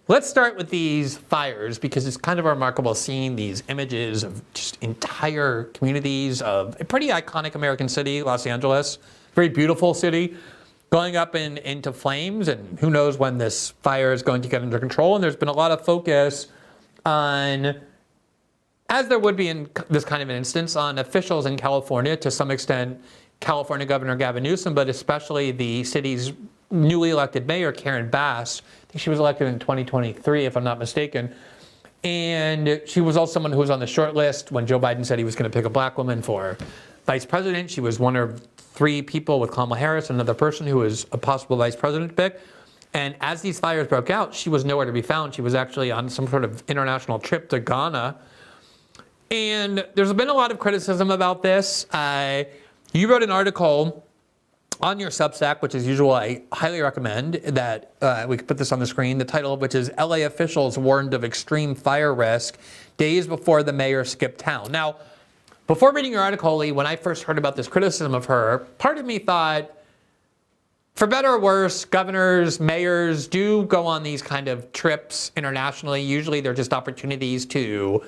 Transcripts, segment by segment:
let's start with these fires because it's kind of remarkable seeing these images of just entire communities of a pretty iconic American city, Los Angeles, very beautiful city, going up into flames, and who knows when this fire is going to get under control. And there's been a lot of focus on, as there would be in this kind of an instance, on officials in California, to some extent California Governor Gavin Newsom, but especially the city's newly elected mayor, Karen Bass. I think she was elected in 2023, if I'm not mistaken. And she was also someone who was on the short list when Joe Biden said he was going to pick a black woman for vice president. She was one of 3 people with Kamala Harris, another person who was a possible vice president pick. And as these fires broke out, she was nowhere to be found. She was actually on some sort of international trip to Ghana. And there's been a lot of criticism about this. You wrote an article on your Substack, which as usual, I highly recommend that we could put this on the screen, the title of which is LA Officials Warned of Extreme Fire Risk Days Before the Mayor Skipped Town. Now, before reading your article, Lee, when I first heard about this criticism of her, part of me thought, for better or worse, governors, mayors do go on these kind of trips internationally. Usually they're just opportunities to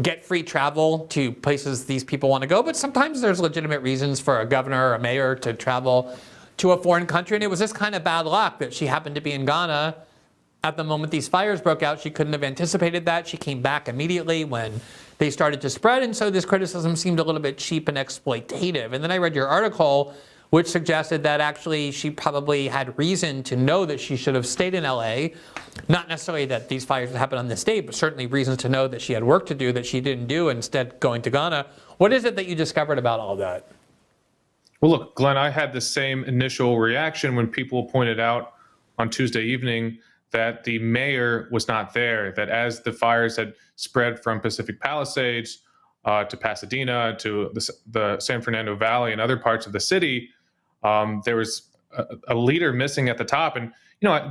get free travel to places these people want to go, but sometimes there's legitimate reasons for a governor or a mayor to travel to a foreign country, and it was just kind of bad luck that she happened to be in Ghana at the moment these fires broke out. She couldn't have anticipated that. She came back immediately when they started to spread, and so this criticism seemed a little bit cheap and exploitative. And then I read your article, which suggested that actually she probably had reason to know that she should have stayed in LA. Not necessarily that these fires would happen on this date, but certainly reasons to know that she had work to do that she didn't do, instead going to Ghana. What is it that you discovered about all that? Well, look, Glenn, I had the same initial reaction when people pointed out on Tuesday evening that the mayor was not there, that as the fires had spread from Pacific Palisades to Pasadena to the San Fernando Valley and other parts of the city, there was a leader missing at the top. And,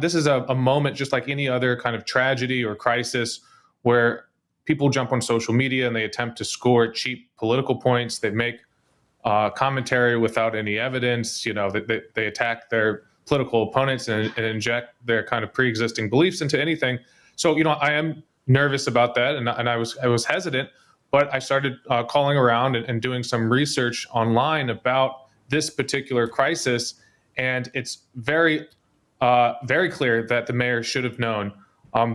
this is a moment just like any other kind of tragedy or crisis where people jump on social media and they attempt to score cheap political points. They make commentary without any evidence. They attack their political opponents and inject their kind of pre-existing beliefs into anything. So, I am nervous about that, and I was hesitant, but I started calling around and doing some research online about this particular crisis, and it's very clear that the mayor should have known.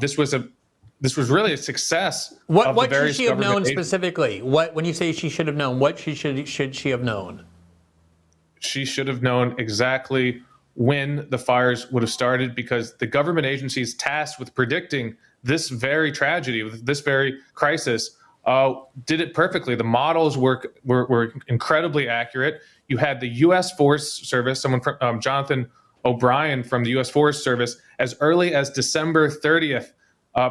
This was really a success. What should she have known specifically? When you say she should have known, what should she have known? She should have known exactly when the fires would have started, because the government agencies tasked with predicting this very tragedy, this very crisis, did it perfectly. The models were incredibly accurate. You had the U.S. Forest Service, someone from Jonathan O'Brien from the U.S. Forest Service, as early as December 30th,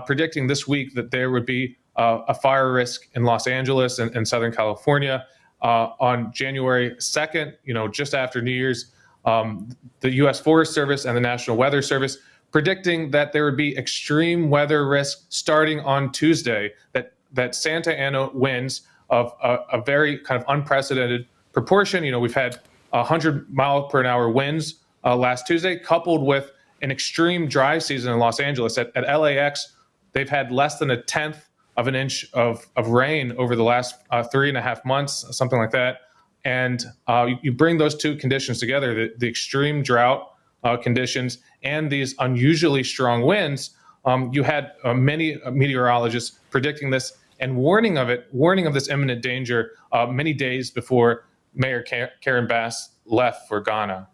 predicting this week that there would be a fire risk in Los Angeles and Southern California. On January 2nd, just after New Year's, the U.S. Forest Service and the National Weather Service predicting that there would be extreme weather risk starting on Tuesday, that Santa Ana winds of a very kind of unprecedented proportion. We've had 100-mile-per-hour winds last Tuesday, coupled with an extreme dry season in Los Angeles. At LAX, they've had less than 1/10 of an inch of rain over the last 3.5 months, something like that. And you bring those two conditions together, the extreme drought conditions and these unusually strong winds. You had many meteorologists predicting this and warning of this imminent danger many days before Mayor Karen Bass left for Ghana.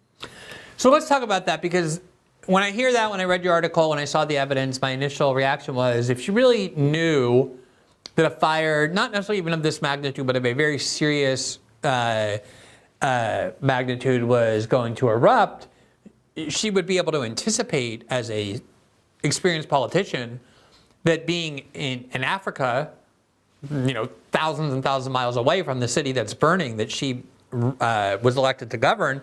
So let's talk about that, because when I hear that, when I read your article, when I saw the evidence, my initial reaction was, if she really knew that a fire, not necessarily even of this magnitude, but of a very serious magnitude was going to erupt, she would be able to anticipate, as a experienced politician, that being in Africa, thousands and thousands of miles away from the city that's burning, that she was elected to govern,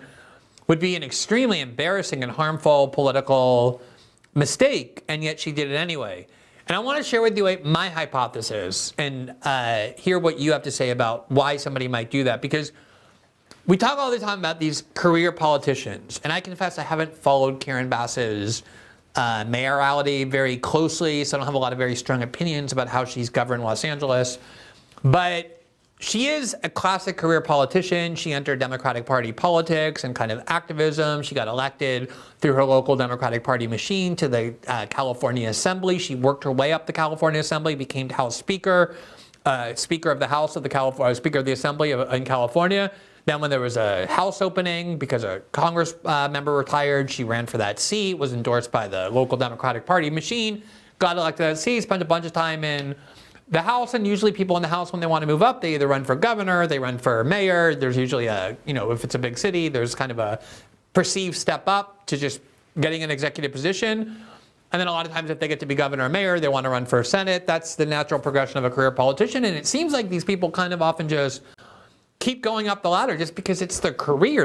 would be an extremely embarrassing and harmful political mistake, and yet she did it anyway. And I want to share with you my hypothesis and hear what you have to say about why somebody might do that. Because we talk all the time about these career politicians, and I confess I haven't followed Karen Bass's mayoralty very closely, so I don't have a lot of very strong opinions about how she's governed Los Angeles. But she is a classic career politician. She entered Democratic Party politics and kind of activism. She got elected through her local Democratic Party machine to the California Assembly. She worked her way up the California Assembly, became House Speaker, Speaker of the House of the Speaker of the Assembly in California. Then when there was a House opening because a Congress member retired, she ran for that seat, was endorsed by the local Democratic Party machine, got elected to that seat, spent a bunch of time in the House, and usually people in the House, when they want to move up, they either run for governor, they run for mayor. There's usually if it's a big city, there's kind of a perceived step up to just getting an executive position. And then a lot of times if they get to be governor or mayor, they want to run for Senate. That's the natural progression of a career politician. And it seems like these people kind of often just keep going up the ladder just because it's their career.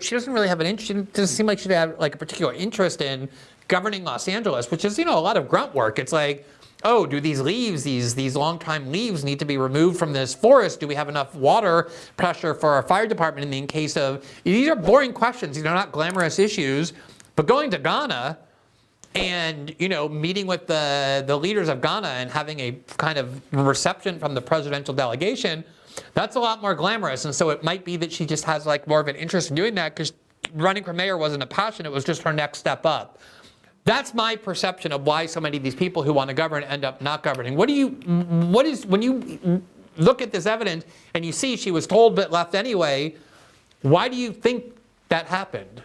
She doesn't really have an interest. It doesn't seem like she'd have like a particular interest in governing Los Angeles, which is, a lot of grunt work. It's like, oh, do these leaves, these long-time leaves need to be removed from this forest? Do we have enough water pressure for our fire department in case of... These are boring questions. These are not glamorous issues. But going to Ghana and, meeting with the leaders of Ghana and having a kind of reception from the presidential delegation, that's a lot more glamorous. And so it might be that she just has like more of an interest in doing that because running for mayor wasn't a passion. It was just her next step up. That's my perception of why so many of these people who want to govern end up not governing. When you look at this evidence and you see she was told but left anyway, why do you think that happened?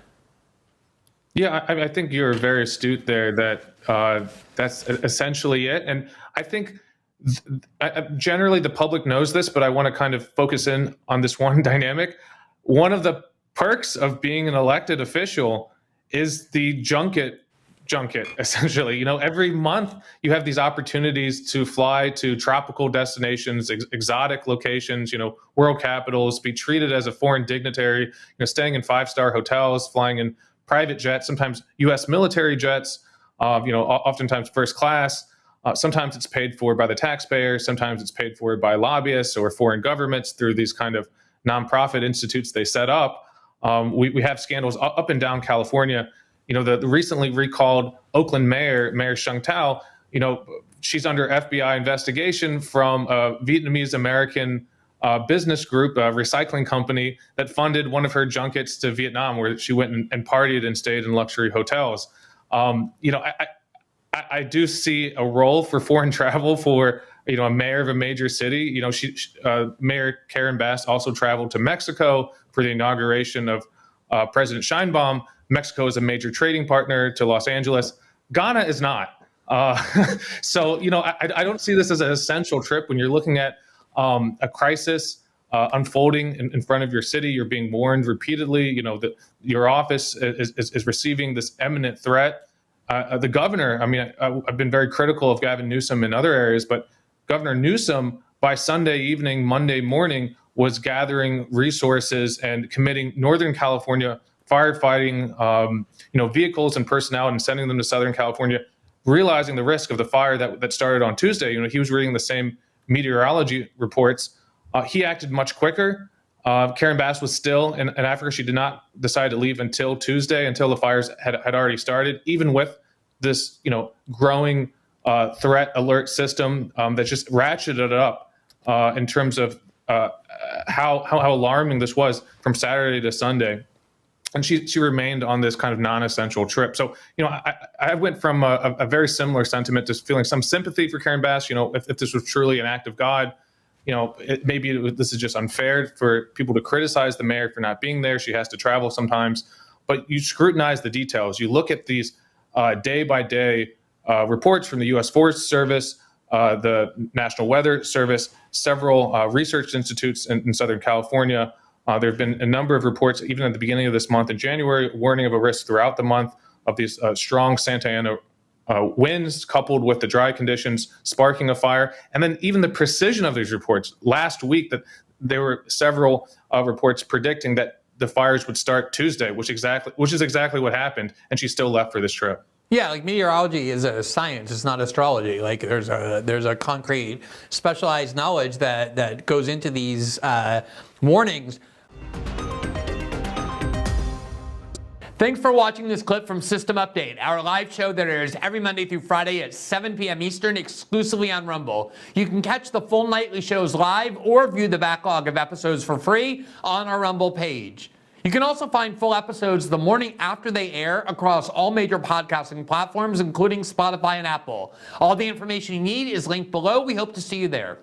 Yeah, I think you're very astute there that that's essentially it. And I think generally the public knows this, but I want to kind of focus in on this one dynamic. One of the perks of being an elected official is the junket, essentially. Every month you have these opportunities to fly to tropical destinations, exotic locations, world capitals, be treated as a foreign dignitary, staying in 5-star hotels, flying in private jets, sometimes U.S. military jets, oftentimes first class. Sometimes it's paid for by the taxpayer. Sometimes it's paid for by lobbyists or foreign governments through these kind of nonprofit institutes they set up. We have scandals up and down California. The recently recalled Oakland mayor Shung Tao, she's under FBI investigation from a Vietnamese American business group, a recycling company that funded one of her junkets to Vietnam, where she went and partied and stayed in luxury hotels. I do see a role for foreign travel for a mayor of a major city. Mayor Karen Bass also traveled to Mexico for the inauguration of President Sheinbaum. Mexico is a major trading partner to Los Angeles. Ghana is not. So, I don't see this as an essential trip when you're looking at a crisis unfolding in front of your city. You're being warned repeatedly, that your office is receiving this imminent threat. The governor, I've been very critical of Gavin Newsom in other areas, but Governor Newsom by Sunday evening, Monday morning, was gathering resources and committing Northern California firefighting, vehicles and personnel and sending them to Southern California, realizing the risk of the fire that started on Tuesday. He was reading the same meteorology reports. He acted much quicker. Karen Bass was still in Africa. She did not decide to leave until Tuesday, until the fires had already started, even with this, growing threat alert system that just ratcheted up in terms of how alarming this was from Saturday to Sunday. And she remained on this kind of non-essential trip. So, I went from a very similar sentiment to feeling some sympathy for Karen Bass. If this was truly an act of God, this is just unfair for people to criticize the mayor for not being there. She has to travel sometimes. But you scrutinize the details. You look at these day-by-day reports from the U.S. Forest Service, the National Weather Service, several research institutes in Southern California. There have been a number of reports, even at the beginning of this month in January, warning of a risk throughout the month of these strong Santa Ana winds coupled with the dry conditions sparking a fire. And then even the precision of these reports. Last week, that there were several reports predicting that the fires would start Tuesday, which is exactly what happened. And she still left for this trip. Yeah, like meteorology is a science. It's not astrology. Like there's a concrete, specialized knowledge that goes into these warnings. Thanks for watching this clip from System Update, our live show that airs every Monday through Friday at 7 p.m. Eastern exclusively on Rumble. You can catch the full nightly shows live or view the backlog of episodes for free on our Rumble page. You can also find full episodes the morning after they air across all major podcasting platforms, including Spotify and Apple. All the information you need is linked below. We hope to see you there.